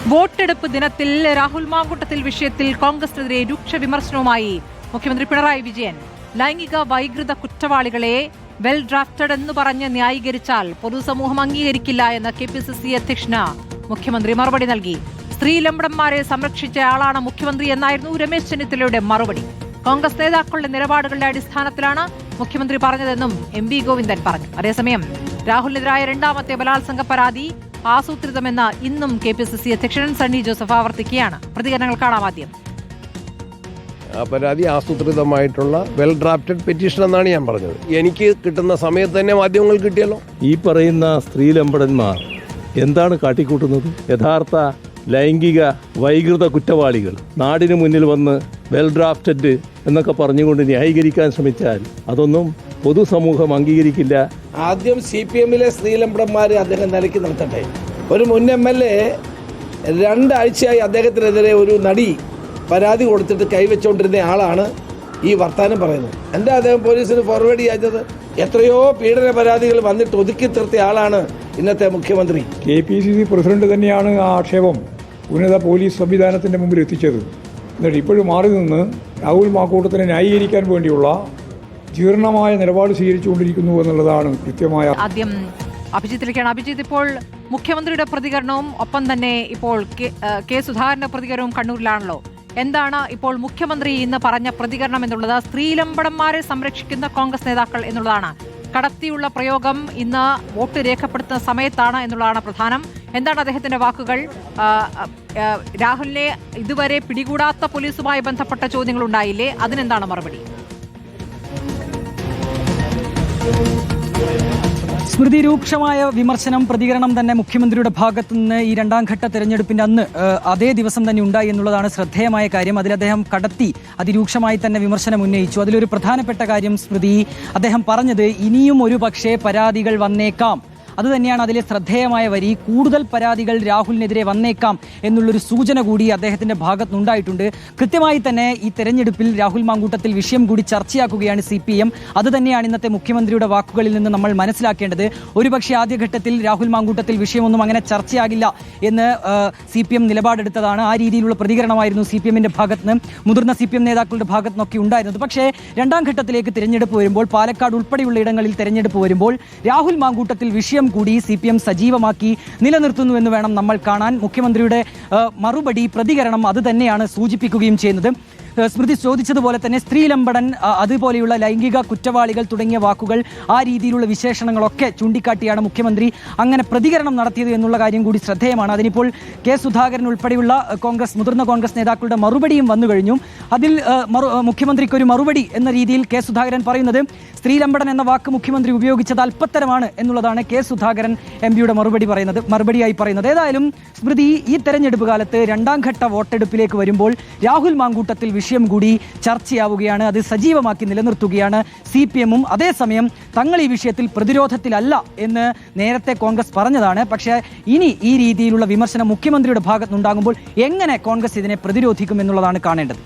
വോട്ടെടുപ്പ് ദിനത്തിൽ രാഹുൽ മാങ്കൂട്ടത്തിൽ വിഷയത്തിൽ കോൺഗ്രസിനെതിരെ രൂക്ഷ വിമർശനവുമായി മുഖ്യമന്ത്രി പിണറായി വിജയൻ. ലൈംഗിക വൈകൃത കുറ്റവാളികളെ വെൽ ഡ്രാഫ്റ്റഡ് എന്ന് പറഞ്ഞ് ന്യായീകരിച്ചാൽ പൊതുസമൂഹം അംഗീകരിക്കില്ല എന്ന് KPCC അധ്യക്ഷന് മുഖ്യമന്ത്രി മറുപടി നൽകി. സ്ത്രീലമ്പടന്മാരെ സംരക്ഷിച്ചയാളാണ് മുഖ്യമന്ത്രി എന്നായിരുന്നു രമേശ് ചെന്നിത്തലയുടെ മറുപടി. കോൺഗ്രസ് നേതാക്കളുടെ നിലപാടുകളുടെ അടിസ്ഥാനത്തിലാണ് മുഖ്യമന്ത്രി പറഞ്ഞതെന്നും MV ഗോവിന്ദൻ പറഞ്ഞു. അതേസമയം രാഹുലിനെതിരായ രണ്ടാമത്തെ ബലാത്സംഗ പരാതി ആസൂത്രിതമെന്ന് ഇന്നും KPCC അധ്യക്ഷൻ സണ്ണി ജോസഫ് ആവർത്തിക്കുകയാണ്. പ്രതികരണങ്ങൾ കാണാം. ആദ്യം ആ പരാതി ആസൂത്രിതമായിട്ടുള്ള വെൽ ഡ്രാഫ്റ്റഡ് പെറ്റീഷൻ എന്നാണ് ഞാൻ പറഞ്ഞത്. എനിക്ക് കിട്ടുന്ന സമയത്ത് തന്നെ മാധ്യമങ്ങൾ കിട്ടിയല്ലോ. ഈ പറയുന്ന സ്ത്രീലമ്പടന്മാർ എന്താണ് കാട്ടിക്കൂട്ടുന്നത്? യഥാർത്ഥ ലൈംഗിക വൈകൃത കുറ്റവാളികൾ നാടിന് മുന്നിൽ വന്ന് വെൽ ഡ്രാഫ്റ്റഡ് എന്നൊക്കെ പറഞ്ഞുകൊണ്ട് ന്യായീകരിക്കാൻ ശ്രമിച്ചാൽ അതൊന്നും പൊതുസമൂഹം അംഗീകരിക്കില്ല. ആദ്യം CPM-ലെ സ്ത്രീലമ്പടന്മാരെ അദ്ദേഹം നിലയ്ക്ക് നിർത്തട്ടെ. ഒരു മുൻ MLA 2 ആഴ്ചയായി അദ്ദേഹത്തിനെതിരെ ഒരു നടി പരാതി കൊടുത്തിട്ട് കൈവച്ചുകൊണ്ടിരുന്ന ആളാണ് ഈ വർത്താനം പറയുന്നത്. എന്താ അദ്ദേഹം പോലീസിന് ഫോർവേഡ് ചെയ്യാത്തത്? എത്രയോ പീഡന പരാതികൾ വന്നിട്ട് ഒതുക്കി തീർത്തിയ ആളാണ് ഇന്നത്തെ മുഖ്യമന്ത്രി. KPCC പ്രസിഡന്റ് തന്നെയാണ് ആ ആക്ഷേപം ഉന്നത പോലീസ് സംവിധാനത്തിൻ്റെ മുമ്പിൽ എത്തിച്ചത്. എന്നിട്ട് ഇപ്പോഴും മാറി നിന്ന് രാഹുൽ മാങ്കൂട്ടത്തിനെ ന്യായീകരിക്കാൻ വേണ്ടിയുള്ള ജീർണമായ നിലപാട് സ്വീകരിച്ചുകൊണ്ടിരിക്കുന്നു എന്നുള്ളതാണ് കൃത്യമായ. ആദ്യം അഭിജിത്തിലേക്കാണ്. അഭിജിത്ത്, ഇപ്പോൾ മുഖ്യമന്ത്രിയുടെ പ്രതികരണവും ഒപ്പം തന്നെ ഇപ്പോൾ കെ സുധാകരന്റെ പ്രതികരണവും കണ്ണൂരിലാണല്ലോ. എന്താണ് ഇപ്പോൾ മുഖ്യമന്ത്രി ഇന്ന് പറഞ്ഞ പ്രതികരണം എന്നുള്ളത്? സ്ത്രീലമ്പടന്മാരെ സംരക്ഷിക്കുന്ന കോൺഗ്രസ് നേതാക്കൾ എന്നുള്ളതാണ്. കടത്തിയുള്ള പ്രയോഗം ഇന്ന് വോട്ട് രേഖപ്പെടുത്തുന്ന സമയത്താണ് എന്നുള്ളതാണ് പ്രധാനം. എന്താണ് അദ്ദേഹത്തിന്റെ വാക്കുകൾ? രാഹുലിനെ ഇതുവരെ പിടികൂടാത്ത പോലീസുമായി ബന്ധപ്പെട്ട ചോദ്യങ്ങൾ ഉണ്ടായില്ലേ? അതിനെന്താണ് മറുപടി? സ്മൃതി, രൂക്ഷമായ വിമർശനം, പ്രതികരണം തന്നെ മുഖ്യമന്ത്രിയുടെ ഭാഗത്തു നിന്ന് ഈ രണ്ടാം ഘട്ട തെരഞ്ഞെടുപ്പിന്റെ അന്ന് അതേ ദിവസം തന്നെ ഉണ്ടായി എന്നുള്ളതാണ് ശ്രദ്ധേയമായ കാര്യം. അതിൽ അദ്ദേഹം കടത്തി അതിരൂക്ഷമായി തന്നെ വിമർശനം ഉന്നയിച്ചു. അതിലൊരു പ്രധാനപ്പെട്ട കാര്യം സ്മൃതി, അദ്ദേഹം പറഞ്ഞത് ഇനിയും ഒരു പക്ഷേ പരാതികൾ വന്നേക്കാം. അതുതന്നെയാണ് അതിലെ ശ്രദ്ധേയമായ വരി. കൂടുതൽ പരാതികൾ രാഹുലിനെതിരെ വന്നേക്കാം എന്നുള്ളൊരു സൂചന കൂടി അദ്ദേഹത്തിന്റെ ഭാഗത്തുനിന്നുണ്ടായിട്ടുണ്ട്. കൃത്യമായി തന്നെ ഈ തെരഞ്ഞെടുപ്പിൽ രാഹുൽ മാങ്കൂട്ടത്തിൽ വിഷയം കൂടി ചർച്ചയാക്കുകയാണ് CPM. അതുതന്നെയാണ് ഇന്നത്തെ മുഖ്യമന്ത്രിയുടെ വാക്കുകളിൽ നിന്ന് നമ്മൾ മനസ്സിലാക്കേണ്ടത്. ഒരുപക്ഷെ ആദ്യഘട്ടത്തിൽ രാഹുൽ മാങ്കൂട്ടത്തിൽ വിഷയമൊന്നും അങ്ങനെ ചർച്ചയാകില്ല എന്ന് CPM നിലപാടെടുത്തതാണ്. ആ രീതിയിലുള്ള പ്രതികരണമായിരുന്നു CPM-ന്റെ ഭാഗത്തുനിന്ന്, മുതിർന്ന CPM നേതാക്കളുടെ ഭാഗത്തുനിന്നൊക്കെ ഉണ്ടായിരുന്നത്. പക്ഷേ രണ്ടാം ഘട്ടത്തിലേക്ക് തിരഞ്ഞെടുപ്പ് വരുമ്പോൾ, പാലക്കാട് ഉൾപ്പെടെയുള്ള ഇടങ്ങളിൽ തിരഞ്ഞെടുപ്പ് വരുമ്പോൾ രാഹുൽ മാങ്കൂട്ടത്തിൽ വിഷയം കൂടി CPM സജീവമാക്കി നിലനിർത്തുന്നു എന്ന് വേണം നമ്മൾ കാണാൻ. മുഖ്യമന്ത്രിയുടെ മറുപടി, പ്രതികരണം അത് തന്നെയാണ് സൂചിപ്പിക്കുകയും ചെയ്യുന്നത്. സ്മൃതി ചോദിച്ചതുപോലെ തന്നെ സ്ത്രീലമ്പടൻ, അതുപോലെയുള്ള ലൈംഗിക കുറ്റവാളികൾ തുടങ്ങിയ വാക്കുകൾ, ആ രീതിയിലുള്ള വിശേഷണങ്ങളൊക്കെ ചൂണ്ടിക്കാട്ടിയാണ് മുഖ്യമന്ത്രി അങ്ങനെ പ്രതികരണം നടത്തിയത് എന്നുള്ള കാര്യം കൂടി ശ്രദ്ധേയമാണ്. അതിനിപ്പോൾ കെ സുധാകരൻ ഉൾപ്പെടെയുള്ള മുതിർന്ന കോൺഗ്രസ് നേതാക്കളുടെ മറുപടിയും വന്നു കഴിഞ്ഞു. അതിൽ മുഖ്യമന്ത്രിക്ക് ഒരു മറുപടി എന്ന രീതിയിൽ കെ സുധാകരൻ പറയുന്നത് സ്ത്രീലമ്പടൻ എന്ന വാക്ക് മുഖ്യമന്ത്രി ഉപയോഗിച്ചത് അല്പത്തരമാണ് എന്നുള്ളതാണ് കെ സുധാകരൻ MPയുടെ മറുപടിയായി പറയുന്നത്. ഏതായാലും സ്മൃതി, ഈ തെരഞ്ഞെടുപ്പ് കാലത്ത് രണ്ടാം ഘട്ട വോട്ടെടുപ്പിലേക്ക് വരുമ്പോൾ രാഹുൽ മാങ്കൂട്ടത്തിൽ വിഷയം കൂടി ചർച്ചയാവുകയാണ്. അത് സജീവമാക്കി നിലനിർത്തുകയാണ് CPM-ഉം. അതേസമയം തങ്ങൾ ഈ വിഷയത്തിൽ പ്രതിരോധത്തിലല്ല എന്ന് നേരത്തെ കോൺഗ്രസ് പറഞ്ഞതാണ്. പക്ഷേ ഇനി ഈ രീതിയിലുള്ള വിമർശനം മുഖ്യമന്ത്രിയുടെ ഭാഗത്തുനിന്നുണ്ടാകുമ്പോൾ എങ്ങനെ കോൺഗ്രസ് ഇതിനെ പ്രതിരോധിക്കും എന്നുള്ളതാണ് കാണേണ്ടത്.